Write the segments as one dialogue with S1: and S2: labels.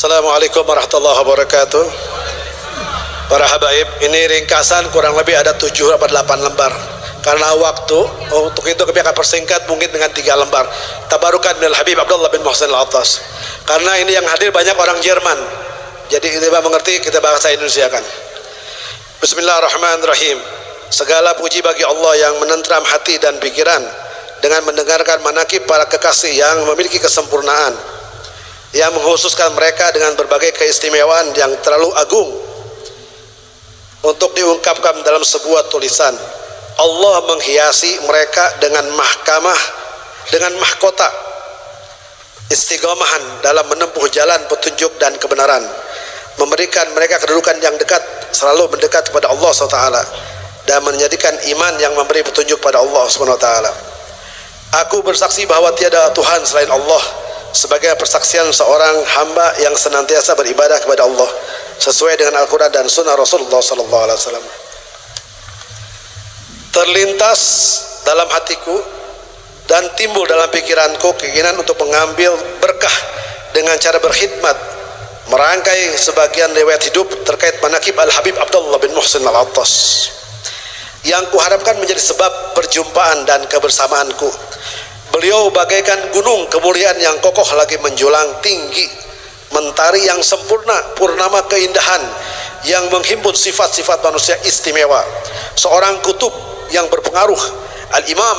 S1: Assalamualaikum warahmatullahi wabarakatuh. Para habaib, ini ringkasan kurang lebih ada 7 atau 8 lembar. Karena waktu, untuk itu kami akan persingkat mungkin dengan 3 lembar. Tabarukan minal Habib Abdullah bin Muhsin Al-Attas. Karena ini yang hadir banyak orang Jerman, jadi kita mengerti, kita bahasa Indonesia kan. Bismillahirrahmanirrahim. Segala puji bagi Allah yang menentram hati dan pikiran dengan mendengarkan manakib para kekasih yang memiliki kesempurnaan, yang mengkhususkan mereka dengan berbagai keistimewaan yang terlalu agung untuk diungkapkan dalam sebuah tulisan. Allah menghiasi mereka dengan mahkota istiqomahan dalam menempuh jalan petunjuk dan kebenaran, memberikan mereka kedudukan yang dekat, selalu mendekat kepada Allah SWT, dan menjadikan iman yang memberi petunjuk pada Allah SWT. Aku bersaksi bahwa tiada Tuhan selain Allah, sebagai persaksian seorang hamba yang senantiasa beribadah kepada Allah sesuai dengan Al-Quran dan Sunnah Rasulullah SAW. Terlintas dalam hatiku dan timbul dalam pikiranku keinginan untuk mengambil berkah dengan cara berkhidmat, merangkai sebagian riwayat hidup terkait manakib Al-Habib Abdullah bin Muhsin Al-Attas yang kuharapkan menjadi sebab perjumpaan dan kebersamaanku. Beliau bagaikan gunung kemuliaan yang kokoh lagi menjulang tinggi, mentari yang sempurna, purnama keindahan yang menghimpun sifat-sifat manusia istimewa, seorang kutub yang berpengaruh, al-imam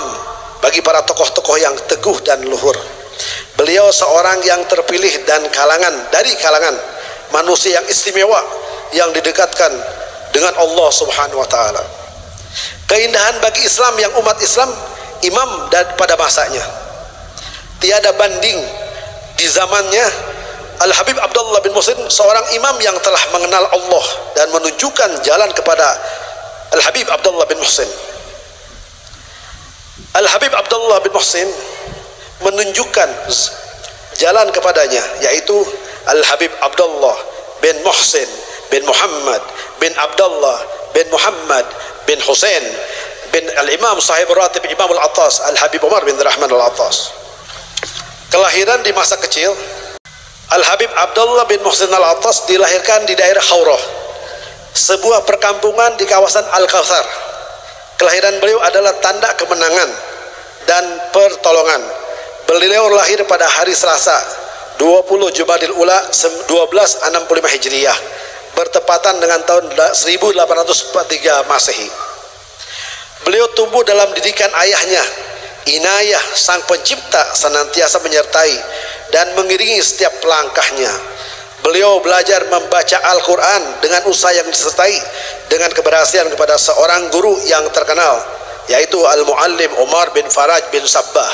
S1: bagi para tokoh-tokoh yang teguh dan luhur. Beliau seorang yang terpilih dan dari kalangan manusia yang istimewa yang didekatkan dengan Allah Subhanahu wa taala. Keindahan bagi Islam yang umat Islam, imam dan pada masanya tiada banding di zamannya. Al-Habib Abdullah bin Muhsin seorang imam yang telah mengenal Allah dan menunjukkan jalan kepada Al-Habib Abdullah bin Muhsin. Al-Habib Abdullah bin Muhsin menunjukkan jalan kepadanya, yaitu Al-Habib Abdullah bin Muhsin bin Muhammad bin Abdullah bin Muhammad bin Husain bin Al-Imam Sahib Ratib Imam Al-Attas Al-Habib Umar bin Rahman Al-Attas. Kelahiran di masa kecil, Al-Habib Abdullah bin Muhsin Al-Attas dilahirkan di daerah Haurah, sebuah perkampungan di kawasan Al-Kautsar. Kelahiran beliau adalah tanda kemenangan dan pertolongan. Beliau lahir pada hari Selasa 20 Jumadil Ula 1265 Hijriah, bertepatan dengan tahun 1843 Masehi. Beliau tumbuh dalam didikan ayahnya. Inayah sang pencipta senantiasa menyertai dan mengiringi setiap langkahnya. Beliau belajar membaca Al-Quran dengan usaha yang disertai dengan keberhasilan kepada seorang guru yang terkenal, yaitu Al-Muallim Umar bin Faraj bin Sabbah.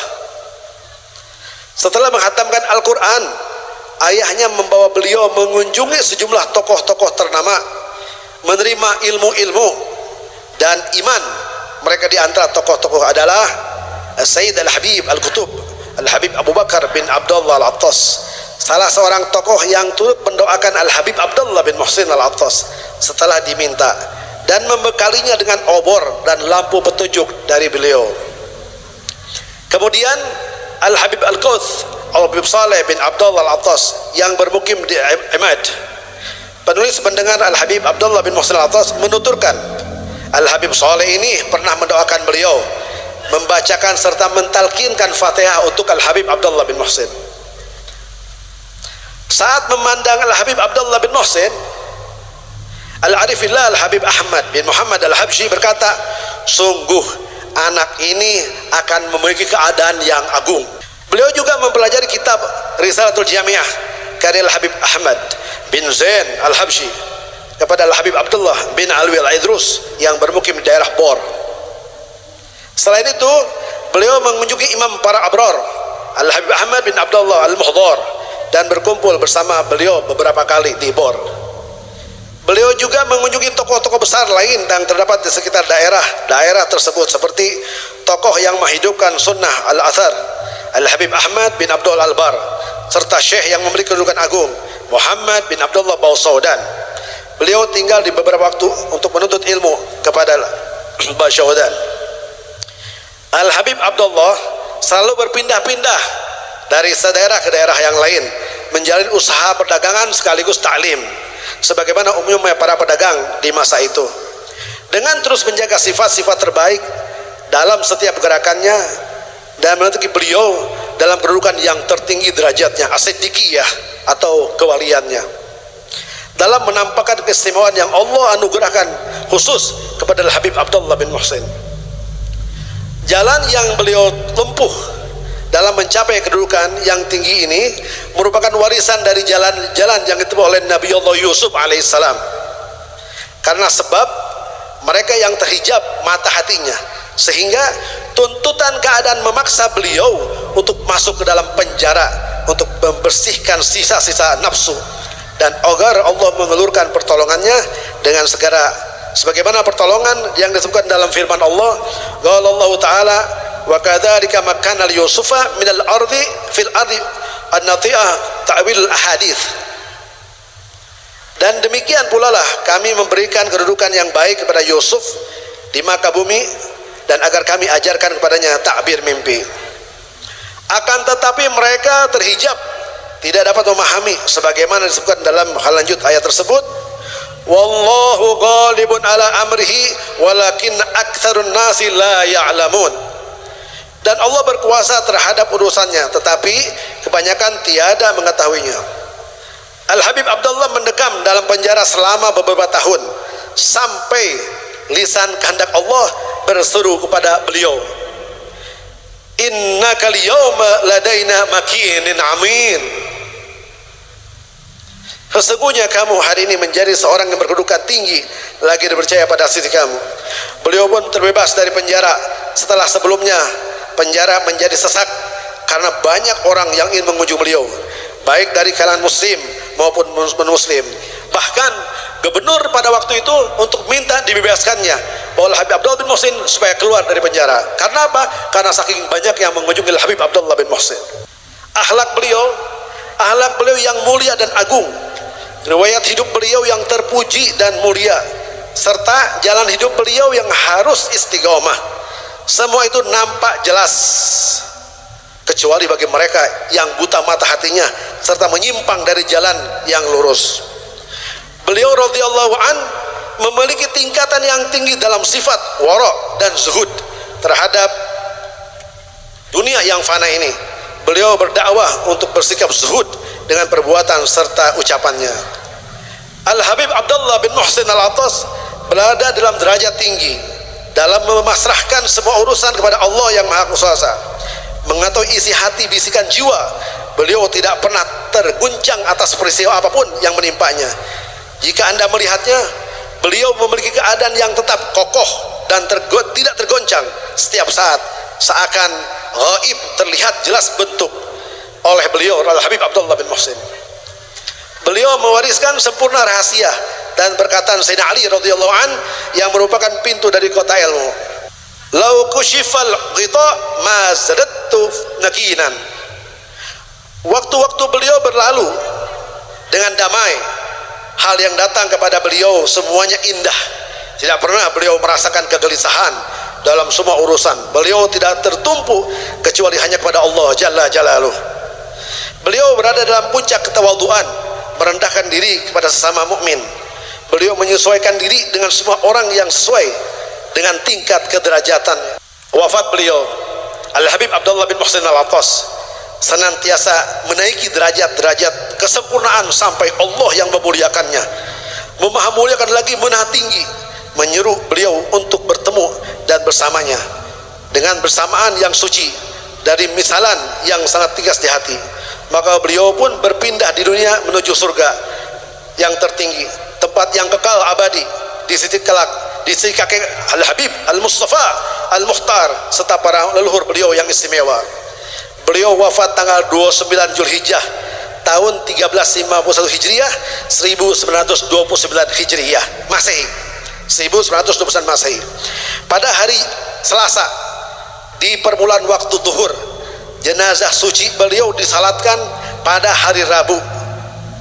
S1: Setelah menghatamkan Al-Quran, ayahnya membawa beliau mengunjungi sejumlah tokoh-tokoh ternama, menerima ilmu-ilmu dan iman. Mereka di antara tokoh-tokoh adalah Sayyid Al-Habib Al-Kutub Al-Habib Abu Bakar bin Abdullah Al-Attas, salah seorang tokoh yang turut mendoakan Al-Habib Abdullah bin Muhsin Al-Attas setelah diminta, dan membekalinya dengan obor dan lampu petunjuk dari beliau. Kemudian Al-Habib Al-Quds Al-Habib Saleh bin Abdullah Al-Attas yang bermukim di Imad. Penulis mendengar Al-Habib Abdullah bin Muhsin Al-Attas menuturkan, Al-Habib Saleh ini pernah mendoakan beliau, membacakan serta mentalkinkan Fatihah untuk Al-Habib Abdullah bin Muhsin. Saat memandang Al-Habib Abdullah bin Muhsin, Al-Arifillah Al-Habib Ahmad bin Muhammad Al-Habsyi berkata, sungguh anak ini akan memiliki keadaan yang agung. Beliau juga mempelajari kitab Risalatul Jamiah karya Al-Habib Ahmad bin Zain Al-Habsyi kepada Al-Habib Abdullah bin Alwi Al-Idrus yang bermukim di daerah Bor. Selain itu, beliau mengunjungi imam para abrar Al-Habib Ahmad bin Abdullah Al-Muhdhar dan berkumpul bersama beliau beberapa kali di Bor. Beliau juga mengunjungi tokoh-tokoh besar lain yang terdapat di sekitar daerah tersebut, seperti tokoh yang menghidupkan sunnah Al-Athar Al-Habib Ahmad bin Abdul Al-Bar, serta syekh yang memiliki kedudukan agung Muhammad bin Abdullah Bausaudan. Beliau tinggal di beberapa waktu untuk menuntut ilmu kepada Bausaudan. Al-Habib Abdullah selalu berpindah-pindah dari daerah ke daerah yang lain menjalin usaha perdagangan sekaligus ta'lim sebagaimana umumnya para pedagang di masa itu, dengan terus menjaga sifat-sifat terbaik dalam setiap gerakannya dan menentuki beliau dalam kedudukan yang tertinggi derajatnya, as-siddiqiyah atau kewaliannya, dalam menampakkan keistimewaan yang Allah anugerahkan khusus kepada Al-Habib Abdullah bin Muhsin. Jalan yang beliau tempuh dalam mencapai kedudukan yang tinggi ini merupakan warisan dari jalan-jalan yang ditempuh oleh Nabi Allah Yusuf alaihissalam, karena sebab mereka yang terhijab mata hatinya, sehingga tuntutan keadaan memaksa beliau untuk masuk ke dalam penjara untuk membersihkan sisa-sisa nafsu, dan agar Allah mengelurkan pertolongannya dengan segera, sebagaimana pertolongan yang disebutkan dalam firman Allah, qala Allah taala wa kadzalika makkana li yusufa minal ardi fil ardi an-nati'ah ta'wil ahadits. Dan demikian pula lah kami memberikan kedudukan yang baik kepada Yusuf di muka bumi, dan agar kami ajarkan kepadanya takbir mimpi. Akan tetapi mereka terhijab, tidak dapat memahami, sebagaimana disebutkan dalam hal lanjut ayat tersebut, wallahu ghalibun ala amrihi walakin aktsarun nasi la ya'lamun. Dan Allah berkuasa terhadap urusannya, tetapi kebanyakan tiada mengetahuinya. Al-Habib Abdullah mendekam dalam penjara selama beberapa tahun, sampai lisan kehendak Allah berseru kepada beliau, innaka al-yawma ladaina makinin amin. Sesungguhnya kamu hari ini menjadi seorang yang berkedudukan tinggi, lagi dipercaya pada sisi kamu. Beliau pun terbebas dari penjara setelah sebelumnya penjara menjadi sesak karena banyak orang yang ingin mengunjungi beliau, baik dari kalangan muslim maupun non-muslim. Bahkan gubernur pada waktu itu untuk minta dibebaskannya oleh Habib Abdullah bin Muhsin supaya keluar dari penjara. Karena apa? Karena saking banyak yang mengunjungi Habib Abdullah bin Muhsin. Akhlak beliau yang mulia dan agung, riwayat hidup beliau yang terpuji dan mulia, serta jalan hidup beliau yang harus istiqomah, semua itu nampak jelas kecuali bagi mereka yang buta mata hatinya serta menyimpang dari jalan yang lurus. Beliau radhiyallahu an memiliki tingkatan yang tinggi dalam sifat wara' dan zuhud terhadap dunia yang fana ini. Beliau berdakwah untuk bersikap zuhud dengan perbuatan serta ucapannya. Al-Habib Abdullah bin Muhsin Al-Attas berada dalam derajat tinggi dalam memasrahkan semua urusan kepada Allah yang Maha Kuasa. Mengetahui isi hati bisikan jiwa, beliau tidak pernah terguncang atas peristiwa apapun yang menimpanya. Jika Anda melihatnya, beliau memiliki keadaan yang tetap kokoh dan tidak tergoncang setiap saat, seakan gaib terlihat jelas bentuk oleh beliau Al-Habib Abdullah bin Muhsin. Beliau mewariskan sempurna rahasia dan perkataan Sayyidina Ali radhiyallahu an yang merupakan pintu dari kota ilmu. Lau kushifal ghita ma zadattu nakinan. Waktu-waktu beliau berlalu dengan damai, hal yang datang kepada beliau semuanya indah. Tidak pernah beliau merasakan kegelisahan dalam semua urusan. Beliau tidak tertumpu kecuali hanya kepada Allah Jalla Jalaluh. Beliau berada dalam puncak ketawaduan, merendahkan diri kepada sesama mukmin. Beliau menyesuaikan diri dengan semua orang yang sesuai dengan tingkat kederajatan. Wafat beliau Al-Habib Abdullah bin Muhsin Al-Attas senantiasa menaiki derajat-derajat kesempurnaan sampai Allah yang memuliakannya, memahamuliakan lagi menaha tinggi, menyeru beliau untuk bertemu dan bersamanya dengan bersamaan yang suci dari misalan yang sangat tegas di hati. Maka beliau pun berpindah di dunia menuju surga yang tertinggi, tempat yang kekal abadi di sisi kelak, di sisi kakek Al-Habib Al-Mustafa Al-Mukhtar serta para leluhur beliau yang istimewa. Beliau wafat tanggal 29 Zulhijjah tahun 1351 Hijriah 1929 Hijriah Masehi, 1929 Masehi. Pada hari Selasa di permulaan waktu zuhur, jenazah suci beliau disalatkan pada hari Rabu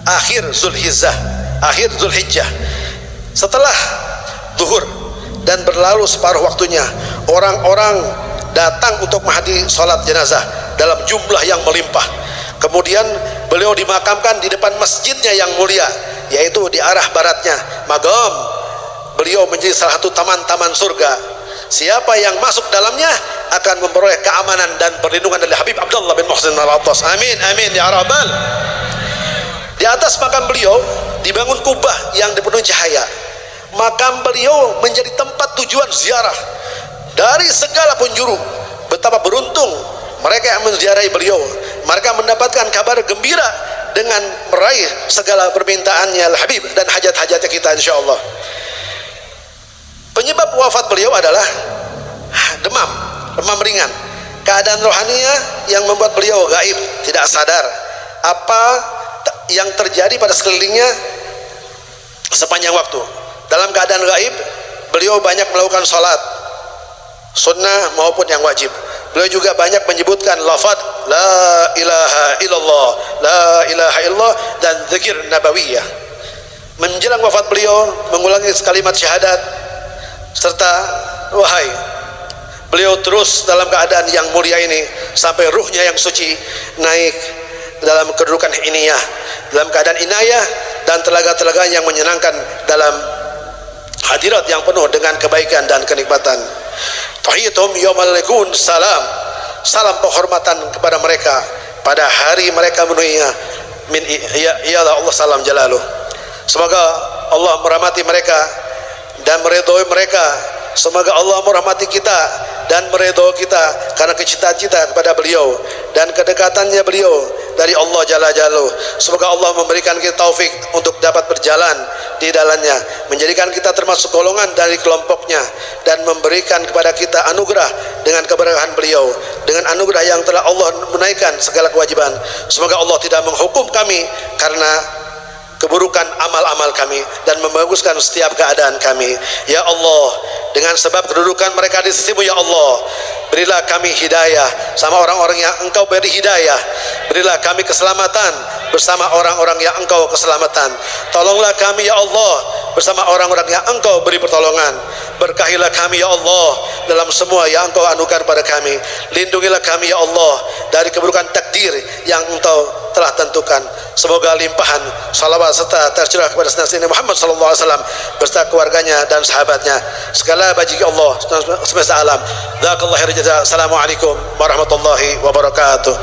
S1: akhir Zulhijjah. Setelah zuhur dan berlalu separuh waktunya, orang-orang datang untuk menghadiri sholat jenazah dalam jumlah yang melimpah. Kemudian beliau dimakamkan di depan masjidnya yang mulia, yaitu di arah baratnya Magom. Beliau menjadi salah satu taman-taman surga. Siapa yang masuk dalamnya akan memperoleh keamanan dan perlindungan dari Habib Abdullah bin Muhsin Al-Attas. Amin amin ya rabbal. Di atas makam beliau dibangun kubah yang dipenuhi cahaya. Makam beliau menjadi tempat tujuan ziarah dari segala penjuru. Betapa beruntung mereka yang menziarahi beliau. Mereka mendapatkan kabar gembira dengan meraih segala permintaannya Al-Habib dan hajat-hajatnya kita insyaallah. Penyebab wafat beliau adalah demam ringan. Keadaan rohaninya yang membuat beliau gaib, tidak sadar apa yang terjadi pada sekelilingnya sepanjang waktu. Dalam keadaan gaib, beliau banyak melakukan salat sunnah maupun yang wajib. Beliau juga banyak menyebutkan lafaz la ilaha illallah, la ilaha illallah dan zikir nabawiyah. Menjelang wafat beliau mengulangi kalimat syahadat serta wahai. Beliau terus dalam keadaan yang mulia ini sampai ruhnya yang suci naik dalam kedudukan inayah, dalam keadaan inayah dan telaga-telaga yang menyenangkan dalam hadirat yang penuh dengan kebaikan dan kenikmatan. Tahiyatum yaumal likun salam, salam penghormatan kepada mereka pada hari mereka menuinya min ya Allah salam jalaluh. Semoga Allah merahmati mereka dan meridhoi mereka. Semoga Allah merahmati kita dan meridhoi kita karena kecintaan kita kepada beliau dan kedekatannya beliau dari Allah Jalla Jalaluh. Semoga Allah memberikan kita taufik untuk dapat berjalan di dalamnya, menjadikan kita termasuk golongan dari kelompoknya dan memberikan kepada kita anugerah dengan keberkahan beliau, dengan anugerah yang telah Allah menaikkan segala kewajiban. Semoga Allah tidak menghukum kami karena keburukan amal-amal kami dan membaguskan setiap keadaan kami. Ya Allah, dengan sebab kedudukan mereka di sisimu ya Allah, berilah kami hidayah sama orang-orang yang Engkau beri hidayah. Berilah kami keselamatan bersama orang-orang yang Engkau keselamatan. Tolonglah kami ya Allah bersama orang-orang yang Engkau beri pertolongan. Berkahilah kami ya Allah dalam semua yang Engkau anugerahkan pada kami. Lindungilah kami ya Allah dari keburukan takdir yang Engkau telah tentukan. Semoga limpahan salawat serta tercurah kepada Nabi Muhammad sallallahu alaihi wasallam beserta keluarganya dan sahabatnya. Segala bagi Allah semesta alam. Jazakallahu khairan jazaa. Assalamualaikum warahmatullahi wabarakatuh.